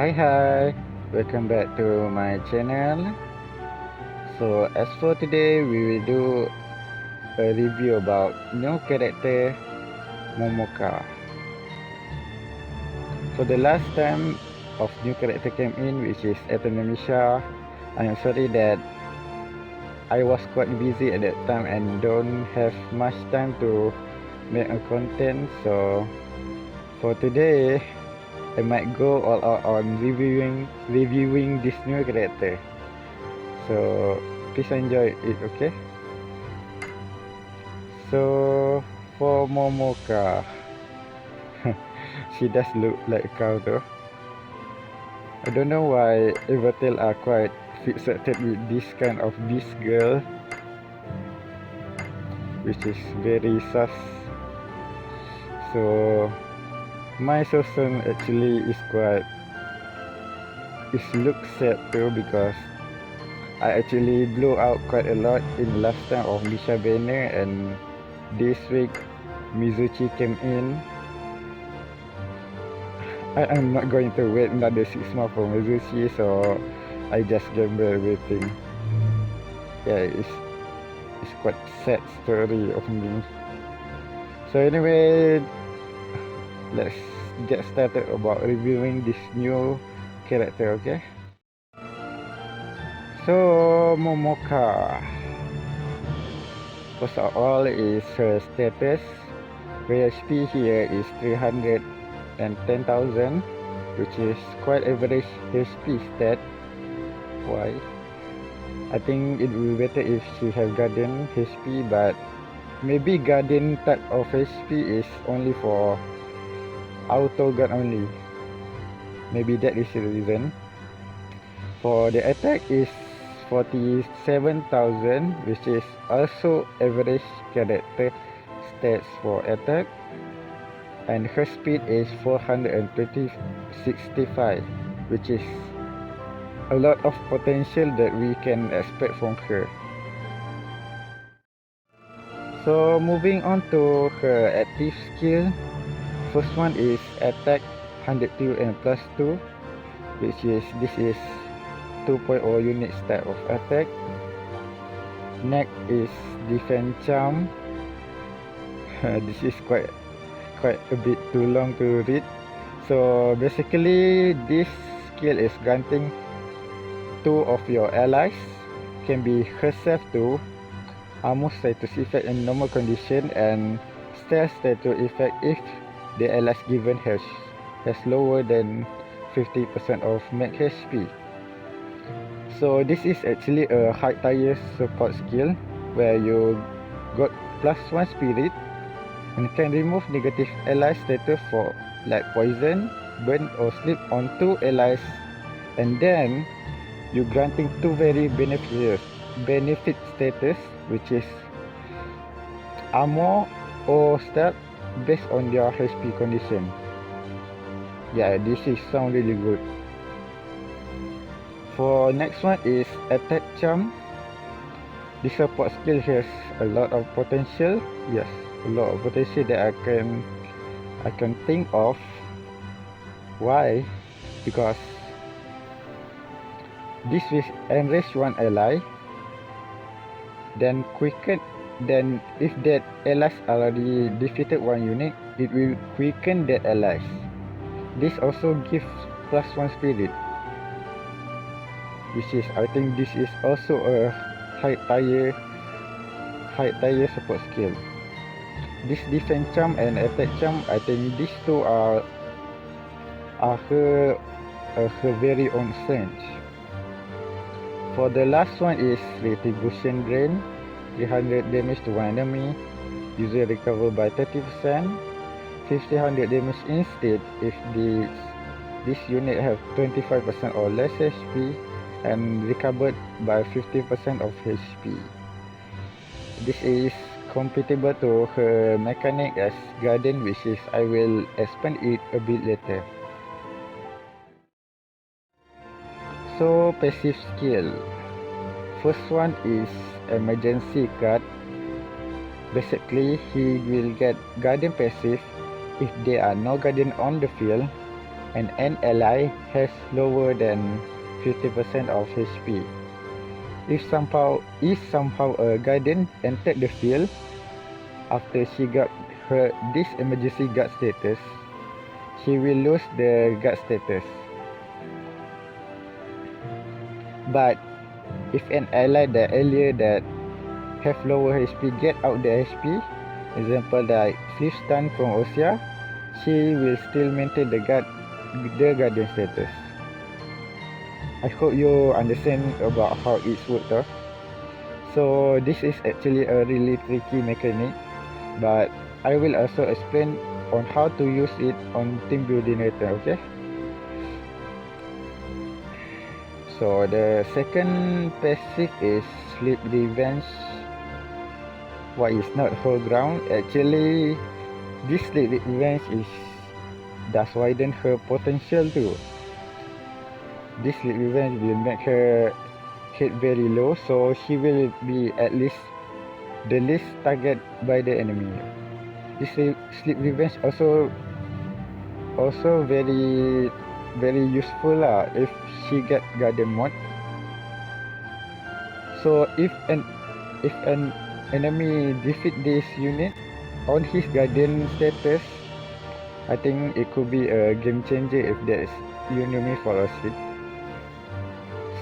Hi, welcome back to my channel. So as for today, we will do a review about new character Momoka. For the last time of new character came in, which is Eternamisha, I am sorry that I was quite busy at that time and don't have much time to make a content. So for today, I might go all out on reviewing this new character. So please enjoy it, okay? So for Momoka, she does look like a cow though. I don't know why Evertale are quite fixated with this kind of beast girl, which is very sus. So my Sosen actually looks sad too, because I actually blew out quite a lot in last time of Misha Banner, and this week Mizuchi came in. I am not going to wait another 6 months for Mizuchi, so I just gamble everything. Yeah, it's quite sad story of me. So anyway, let's get started about reviewing this new character, okay? So Momoka, first of all is her status. Her HP here is 310,000, which is quite average HP stat. Why? I think it will be better if she have Guardian HP, but maybe Guardian type of HP is only for auto guard only. Maybe that is the reason. For the attack is 47,000, which is also average character stats for attack, and her speed is 465, which is a lot of potential that we can expect from her. So moving on to her active skill, first one is attack 102 and +2, which is this is 2.0 unit stat of attack. Next is defense charm. This is quite a bit too long to read. So basically this skill is granting 2 of your allies can be herself to armor status effect in normal condition and stealth status effect if the allies given has lower than 50% of max HP. So this is actually a high tier support skill where you got +1 spirit and can remove negative ally status for like poison, burn or sleep on 2 allies, and then you granting 2 very benefit status, which is armor or stealth based on your HP condition. Yeah, this is sound really good. For next one is attack charm. This support skill has a lot of potential. Yes, a lot of potential that I can think of. Why? Because this will enrich one ally, then if that allies already defeated one unit, it will quicken that allies. This also gives +1 spirit, which is, I think this is also a high tier support skill. This defense charm and attack charm, I think these two are her very own strength. For the last one is retribution drain, 300 damage to one enemy, user recover by 30%, 1500 damage instead if this unit have 25% or less HP, and recovered by 50% of HP. This is compatible to her mechanic as Guardian, which is I will expand it a bit later. So passive skill. First one is emergency guard. Basically he will get Guardian passive if there are no Guardian on the field. and an ally has lower than 50% of HP. If somehow a guardian entered the field after she got this emergency guard status, she will lose the guard status. But if an ally that earlier that have lower HP get out the HP, example like Flip Stun from Osea, she will still maintain the guardian status. I hope you understand about how it works though. So this is actually a really tricky mechanic, but I will also explain on how to use it on team building later, okay? So the second passive is Sleep Revenge. Why is not whole ground? Actually, this Sleep Revenge does widen her potential too. This Sleep Revenge will make her hit very low, so she will be at least the least target by the enemy. This Sleep Revenge also very useful lah if she get Guardian mod. So if an enemy defeat this unit on his Guardian status, I think it could be a game changer if that enemy fall asleep.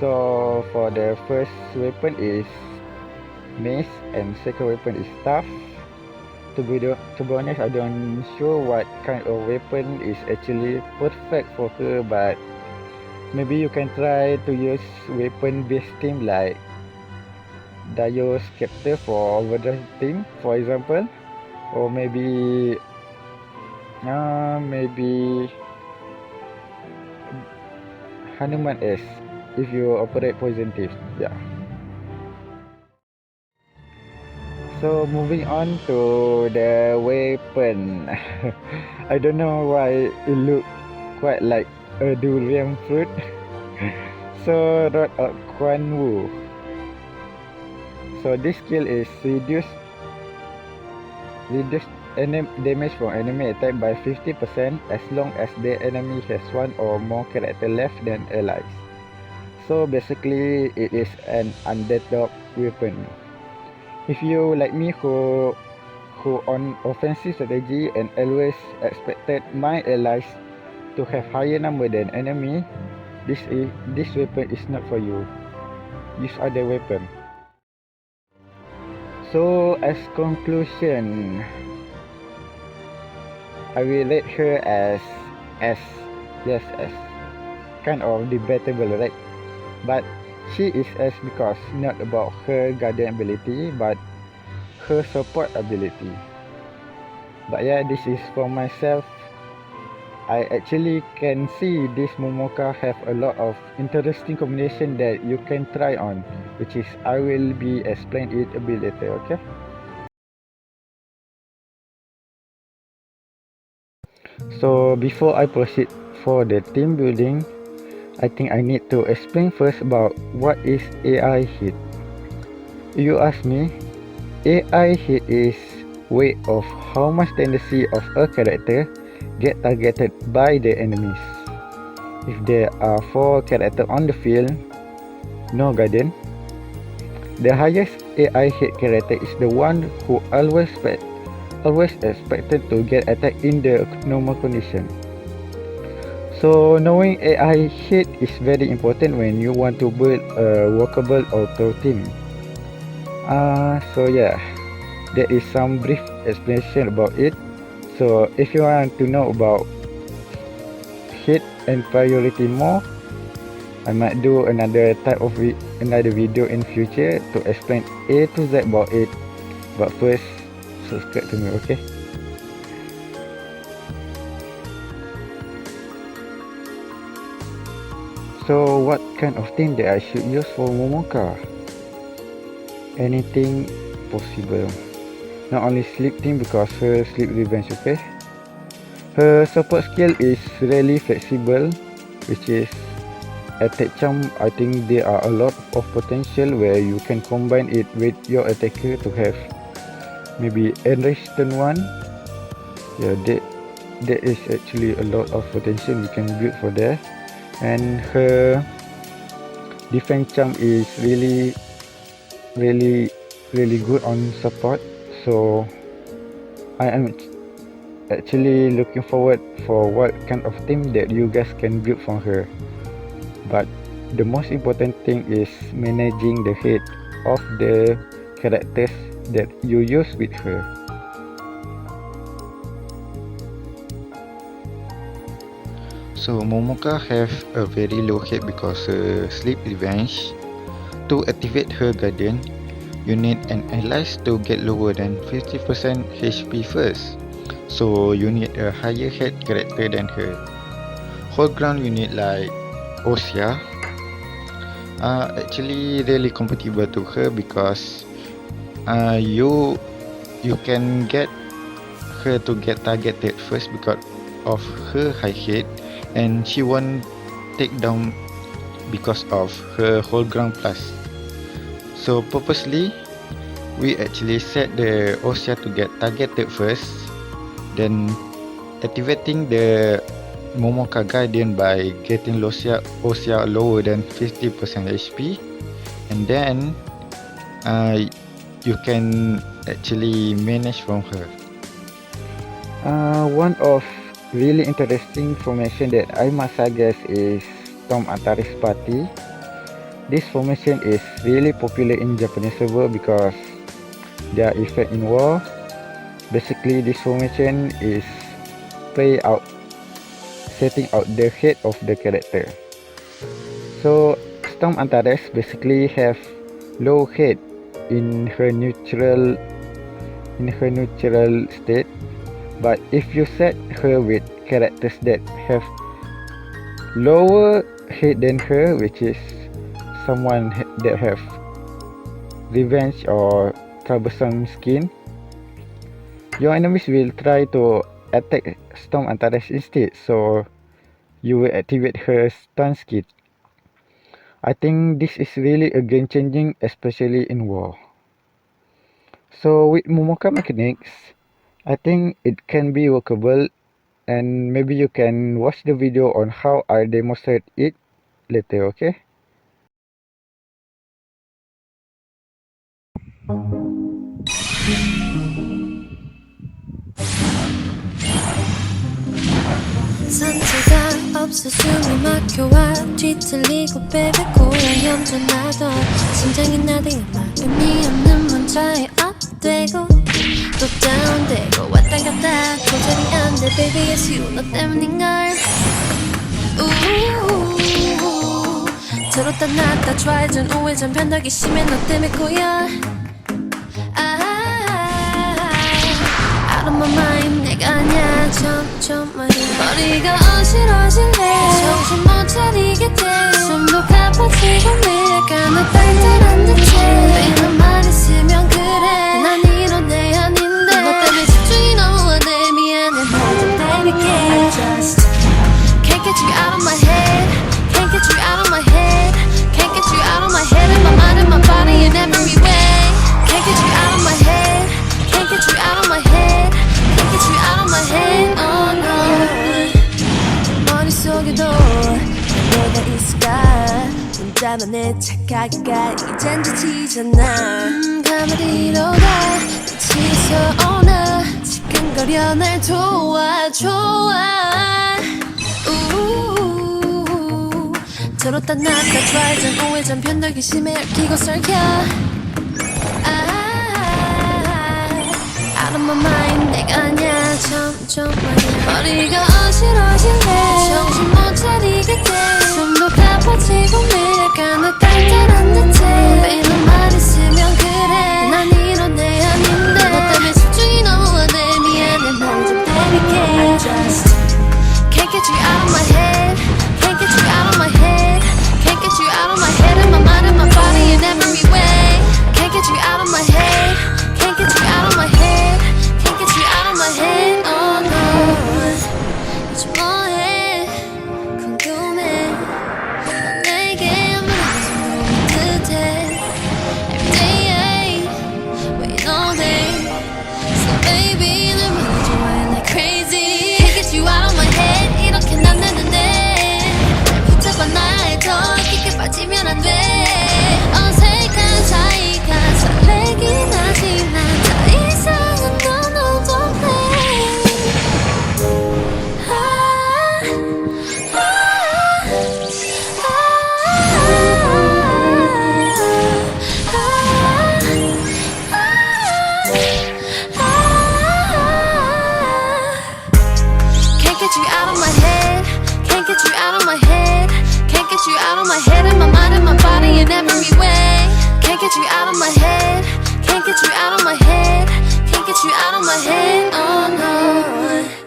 So for the first weapon is mace and second weapon is staff. To be honest, I don't sure what kind of weapon is actually perfect for her, but maybe you can try to use weapon based team like Dio Scepter for overdrive team, for example, or maybe Hanuman S if you operate poison thief. Yeah. So moving on to the weapon. I don't know why it look quite like a durian fruit. So Rod of Quan Wu. So this skill is reduce damage from enemy attack by 50% as long as the enemy has one or more character left than allies. So basically it is an underdog weapon. If you like me who on offensive strategy and always expected my allies to have higher number than enemy, this weapon is not for you. Use other weapon. So as conclusion, I will rate her as S. Yes, S. Kind of debatable, right? But she is S because not about her guardian ability, but her support ability. But yeah, this is for myself. I actually can see this Momoka have a lot of interesting combination that you can try on, which is I will be explain it a bit later, okay? So before I proceed for the team building, I think I need to explain first about what is AI hit. You ask me, AI hit is way of how much tendency of a character get targeted by the enemies. If there are 4 characters on the field, no guardian, the highest AI hit character is the one who always expected to get attacked in the normal condition. So knowing AI hit is very important when you want to build a workable auto team. So yeah, there is some brief explanation about it. So if you want to know about hit and priority more, I might do another type of another video in future to explain A to Z about it. But first, subscribe to me, okay? So what kind of thing that I should use for Momoka? Anything possible. Not only sleep team because her sleep revenge, okay? Her support skill is really flexible, which is attack charm. I think there are a lot of potential where you can combine it with your attacker to have maybe enriched turn 1. Yeah, there is actually a lot of potential we can build for there, and her defense charm is really good on support. So I am actually looking forward for what kind of team that you guys can build from her. But the most important thing is managing the hate of the characters that you use with her. So Momoka have a very low hit because her sleep revenge. To activate her guardian, you need an allies to get lower than 50% HP first. So you need a higher hit character than her. Whole ground you need like Osea are actually really compatible to her because you can get her to get targeted first because of her high hit, and she won't take down because of her whole ground plus. So purposely we actually set the Osea to get targeted first, then activating the Momoka Guardian by getting Osea lower than 50% HP, and then you can actually manage from her. One of really interesting formation that I must suggest is Storm Antares Party. This formation is really popular in Japanese server because their effect in war. Basically, this formation is play out setting out the head of the character. So Storm Antares basically have low head in her neutral state, but if you set her with characters that have lower head than her, which is someone that have revenge or troublesome skin, your enemies will try to attack Storm Antares instead, so you will activate her stun skill. I think this is really a game changing, especially in war. So with Momoka mechanics, I think it can be workable, and maybe you can watch the video on how I demonstrate it later, okay? 상처가 없어 숨이 막혀와 뒤틀리고 베베 고양 염전하던 심장이 나대어 의미 없는 문자에 업되고 또 다운되고 왔다 갔다 조절이 안돼 baby it's you 너 때문인걸 들었다 놨다 좌회전 우회전 변덕이 심해 너 때문에 꼬여 Out of my mind 내가 아냐 점점 말야 머리가 어지러질래 정신 못 차리게 돼 숨도 가빠지고 내가 너 딸딸한 듯해 이런 말 있으면 그래 난 이런 애 아닌데 너 때문에 집중이 너무 안돼 미안해 너좀 때릴게 I just can't get you out of my head Can't get you out of my head Can't get you out of my head In my mind, in my body, in every way Can't get you out of my head Can't get you out of my head Can't get you out of my head Oh no 머릿속에도 너가 있을까 혼자만의 착각이가 이젠 지치잖아 가만히로 가 지쳐 오나 지끈거려 날 도와줘 들었다 놨다 좌회전 우회전 변덕이 심해 얽히고 설켜 Out of my mind 내가 아냐 점점 말야 머리가 어지러질래 정신 못 차리게 돼 숨도 가빠지고 내가 너 딸딸한 듯해 이런 말 있으면 그래 난 이런 애 아닌데 너 때문에 집중이 너무 안돼 미안해 널좀 때릴게 I just can't get you out of my head Can't get you out of my head Can't get you out of my head In my mind, in my body, in every way Can't get you out of my head Can't get you out of my head Can't get you out of my head Oh no 요즘 뭐해 궁금해 넌 내게 물어보는 듯해 빠지면 안 돼. 어색한 사이가 설레긴 하지만 더 이상은 넌 don't play. Can't get you out of my head. Can't get you out of my head. Can't get you out of my head and my mind and my body in every way. Can't get you out of my head. Can't get you out of my head. Can't get you out of my head. Oh no.